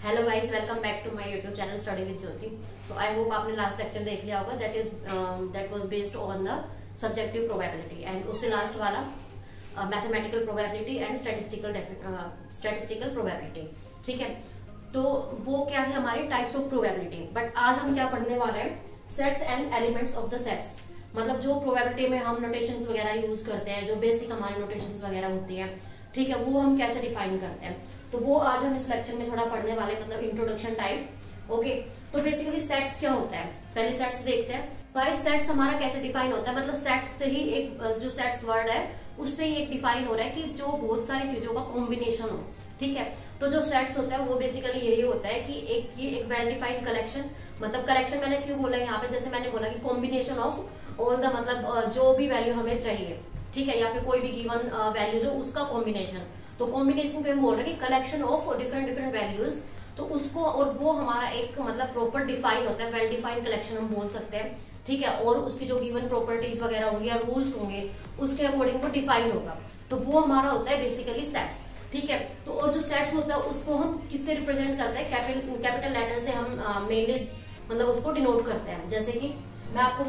Hello guys, welcome back to my YouTube channel study with Jyoti. So I hope आपने last lecture देख लिया होगा। That was based on the subjective probability and उससे last वाला mathematical probability and statistical probability. ठीक है, तो वो क्या थे हमारे टाइप्स ऑफ प्रोबेबिलिटी। बट आज हम क्या पढ़ने वाले हैं, sets and elements of the sets. मतलब जो प्रोबेबिलिटी में हम नोटेशंस वगैरह यूज करते हैं, जो बेसिक हमारी नोटेशंस वगैरह होती है, ठीक है, वो हम कैसे डिफाइन करते हैं, तो वो आज हम इस लेक्चर में थोड़ा पढ़ने वाले, मतलब इंट्रोडक्शन टाइप। ओके, तो बेसिकली सेट्स क्या होता है, पहले सेट्स देखते हैं। भाई सेट्स हमारा कैसे डिफाइन होता है, मतलब सेट्स से ही एक जो सेट्स वर्ड है उससे ही एक डिफाइन हो रहा है कि जो बहुत सारी चीजों का कॉम्बिनेशन हो। ठीक है, तो जो सेट्स होता है वो बेसिकली यही होता है कि ये एक वेल डिफाइंड कलेक्शन। मतलब कलेक्शन मैंने क्यों बोला यहाँ पे, जैसे मैंने बोला कि कॉम्बिनेशन ऑफ ऑल द, मतलब जो भी वैल्यू हमें चाहिए, ठीक है, या फिर कोई भी गिवन वैल्यू जो उसका कॉम्बिनेशन। तो कॉम्बिनेशन को हम बोल रहे हैं कि कलेक्शन ऑफ डिफरेंट वैल्यूज, तो उसको, और वो हमारा एक मतलब प्रॉपर डिफाइन होता है, वेल डिफाइंड कलेक्शन हम बोल सकते हैं। ठीक है, और उसकी जो गिवन प्रॉपर्टीज वगैरह होंगी या रूल्स होंगे उसके अकॉर्डिंग वो डिफाइन होगा, तो वो हमारा होता है बेसिकली सेट्स। ठीक है, तो और जो सेट्स होता है उसको हम किससे रिप्रेजेंट करते हैं, कैपिटल लेटर से हम मेनली मतलब उसको डिनोट करते हैं। जैसे कि मैं आपको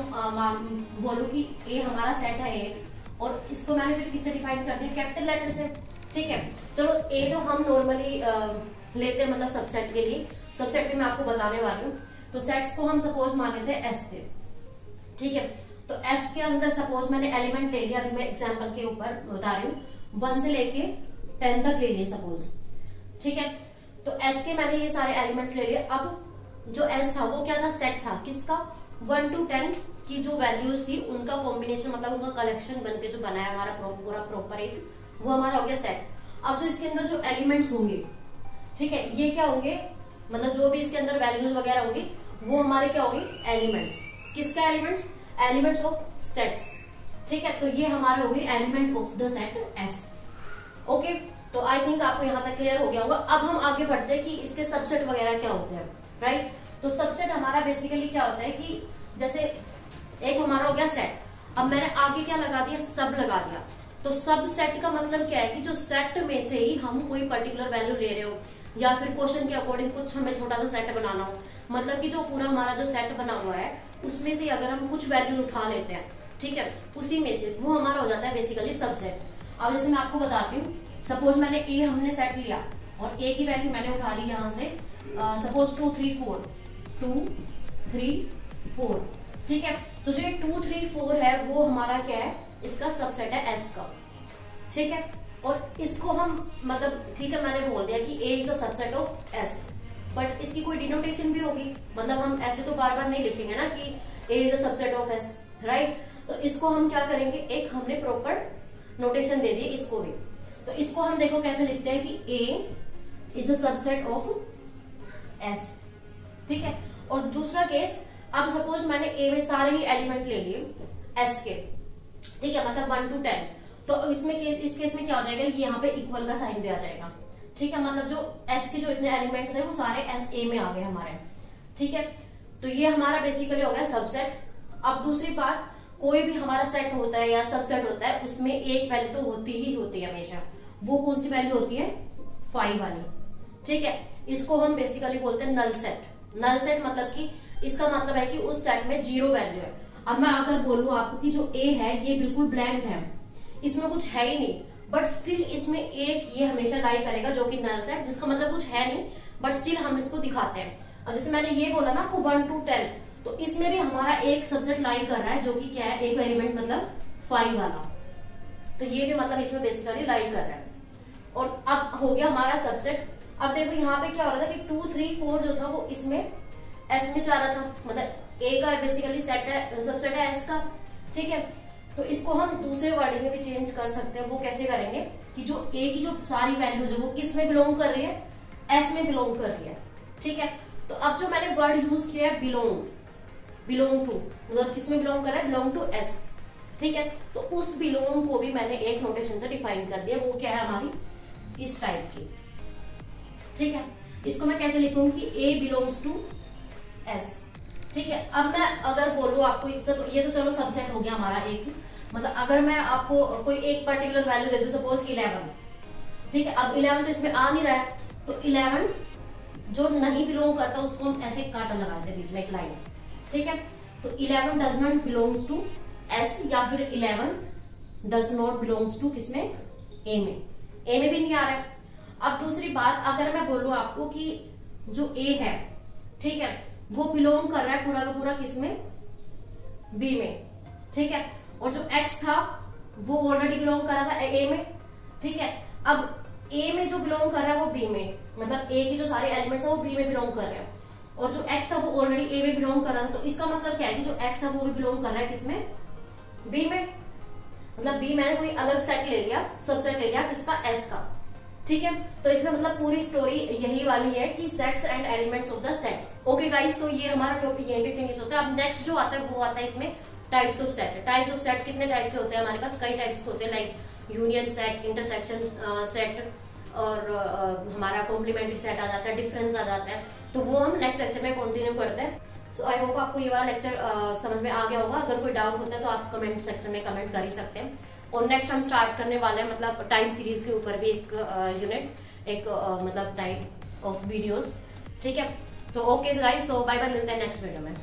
बोलूं कि ए हमारा सेट है एक, और इसको मैंने फिर किससे डिफाइन कर दिया, कैपिटल लेटर से। ठीक है, चलो ए तो हम नॉर्मली लेते हैं मतलब सबसेट के लिए, सबसेट भी मैं आपको बताने वाली हूँ। तो सेट्स को हम सपोज मान लेते हैं एस से। ठीक है, तो एस के अंदर सपोज मैंने एलिमेंट ले लिया, अभी मैं एग्जांपल के ऊपर बता रही हूँ, 1 से लेके 10 तक ले लिए सपोज। ठीक है, तो एस के मैंने ये सारे एलिमेंट्स ले लिए। अब जो एस था वो क्या था, सेट था किसका, 1 to 10 की जो वैल्यूज थी उनका कॉम्बिनेशन, मतलब उनका कलेक्शन बनके जो बनाया हमारा पूरा प्रॉपर एक, वो हमारा हो गया सेट। अब जो इसके अंदर जो एलिमेंट्स होंगे, ठीक है, ये क्या होंगे, मतलब जो भी इसके अंदर वैल्यूज वगैरह होंगी वो हमारे क्या होंगे, एलिमेंट्स। किसका एलिमेंट्स, एलिमेंट्स ऑफ सेट्स। ठीक है, तो ये हमारे हो गए element of the set S. Okay, तो आई थिंक आपको यहाँ तक क्लियर हो गया होगा। अब हम आगे बढ़ते हैं कि इसके सबसेट वगैरह क्या होते हैं। राइट, तो सबसेट हमारा बेसिकली क्या होता है कि जैसे एक हमारा हो गया सेट, अब मैंने आगे क्या लगा दिया, सब लगा दिया। तो सब सेट का मतलब क्या है कि जो सेट में से ही हम कोई पर्टिकुलर वैल्यू ले रहे हो, या फिर क्वेश्चन के अकॉर्डिंग कुछ हमें छोटा सा सेट बनाना हो, मतलब कि जो पूरा हमारा जो सेट बना हुआ है उसमें से अगर हम कुछ वैल्यू उठा लेते हैं, ठीक है, उसी में से वो हमारा हो जाता है बेसिकली सबसेट। अब जैसे मैं आपको बताती हूँ, सपोज मैंने ए हमने सेट लिया और ए की वैल्यू मैंने उठा ली यहाँ से, सपोज 2 3 4 2 3 4। ठीक है, तो जो 2 3 4 है वो हमारा क्या है, इसका सबसेट है एस का। ठीक है, और इसको हम मतलब, ठीक है, मैंने बोल दिया कि A is a subset of S, but इसकी कोई डिनोटेशन भी होगी, मतलब हम ऐसे तो बार बार नहीं लिखेंगे ना कि A is a subset of S. Right, तो इसको हम क्या करेंगे, एक हमने प्रॉपर नोटेशन दे दी इसको भी। तो इसको हम देखो कैसे लिखते हैं कि A is the subset of S. ठीक है, और दूसरा केस, अब सपोज मैंने ए में सारे ही एलिमेंट ले लिए एस के, ठीक है, मतलब 1 to 10, तो इसमें इस केस में क्या हो जाएगा, ये यहाँ पे इक्वल का साइन भी आ जाएगा। ठीक है, मतलब जो एस के जो इतने एलिमेंट थे वो सारे ए में आ गए हमारे। ठीक है, तो ये हमारा बेसिकली हो गया सबसेट। अब दूसरी बात, कोई भी हमारा सेट होता है या सबसेट होता है उसमें एक वैल्यू तो होती ही होती है हमेशा। वो कौन सी वैल्यू होती है, 5 वाली। ठीक है, इसको हम बेसिकली बोलते हैं नल सेट। नल सेट मतलब कि इसका मतलब है कि उस सेट में 0 वैल्यू है। अब मैं अगर बोलूं आपको कि जो ए है ये बिल्कुल ब्लैंक है, इसमें कुछ है ही नहीं, बट स्टिल इसमें एक ये हमेशा लाई करेगा जो कि नल सेट, जिसका मतलब कुछ है नहीं, बट स्टिल हम इसको दिखाते हैं। अब जैसे मैंने ये बोला ना आपको 1 to 10, तो इसमें भी हमारा एक सबसेट लाई कर रहा है जो कि क्या है, एक एलिमेंट मतलब 5 वाला, तो ये भी मतलब इसमें बेसिकली लाई कर रहा है। और अब हो गया हमारा सबसेट। अब देखो यहाँ पे क्या हो रहा था कि 2 3 4 जो था वो इसमें एस में जा रहा था, मतलब ए का बेसिकली सेट है, सबसेट है एस का। ठीक है, तो इसको हम दूसरे वर्डिंग में भी चेंज कर सकते हैं। वो कैसे करेंगे कि जो ए की जो सारी वैल्यूज है वो किस में बिलोंग कर रही है, एस में बिलोंग कर रही है। ठीक है, तो अब जो मैंने वर्ड यूज किया है बिलोंग टू, मतलब किस में बिलोंग कर रहा है, बिलोंग टू एस। ठीक है, तो उस बिलोंग को भी मैंने एक नोटेशन से डिफाइन कर दिया, वो क्या है हमारी इस टाइप की। ठीक है, इसको मैं कैसे लिखूंगी कि ए बिलोंग्स टू एस। ठीक है, अब मैं अगर बोलूं आपको, ये तो चलो सबसेट हो गया हमारा एक, मतलब अगर मैं आपको कोई एक पर्टिकुलर वैल्यू दे दूं, सपोज 11। ठीक है, अब 11 तो इसमें आ नहीं रहा है, तो 11 जो नहीं बिलोंग करता उसको हम ऐसे कांटा लगाते हैं बीच में एक लाइन, ठीक है। तो 11 does not belongs to S, या फिर 11 डज नॉट बिलोंग्स टू किसमें, ए में। ए में भी नहीं आ रहा है। अब दूसरी बात, अगर मैं बोलूं आपको कि जो ए है, ठीक है, वो बिलोंग कर रहा है पूरा का पूरा किसमें, बी में, ठीक है, और जो एक्स था वो ऑलरेडी बिलोंग कर रहा था ए में, ठीक है। अब ए में जो बिलोंग कर रहा है वो बी में, मतलब ए की जो सारे एलिमेंट्स है वो बी में बिलोंग कर रहे हैं, और जो एक्स था वो ऑलरेडी ए में बिलोंग कर रहा था। तो इसका मतलब क्या है कि जो एक्स है वो भी बिलोंग कर रहा है किसमें, बी में। मतलब बी मैंने कोई अलग सेट ले लिया, सबसेट ले लिया किसका, एस का, ठीक है। तो इसमें मतलब पूरी स्टोरी यही वाली है कि sets and elements of the sets. Okay guys, तो ये हमारा टॉपिक यहीं पे फिनिश होता है। अब नेक्स्ट जो आता है वो आता है इसमें types of set. Types of set कितने टाइप के होते हैं हमारे पास, कई टाइप्स के होते हैं, like union set, intersection set, और हमारा कॉम्प्लीमेंट्री सेट आ जाता है, डिफरेंस आ जाता है। तो वो हम नेक्स्ट लेक्चर में कंटिन्यू करते हैं। सो आई होप आपको ये वाला लेक्चर समझ में आ गया होगा। अगर कोई डाउट होता है तो आप कमेंट सेक्शन में कमेंट कर ही सकते हैं। और नेक्स्ट हम स्टार्ट करने वाले हैं मतलब टाइम सीरीज के ऊपर भी एक यूनिट, एक मतलब टाइप ऑफ वीडियोस, ठीक है। तो ओके गाइस, तो बाय बाय, मिलते हैं नेक्स्ट वीडियो में।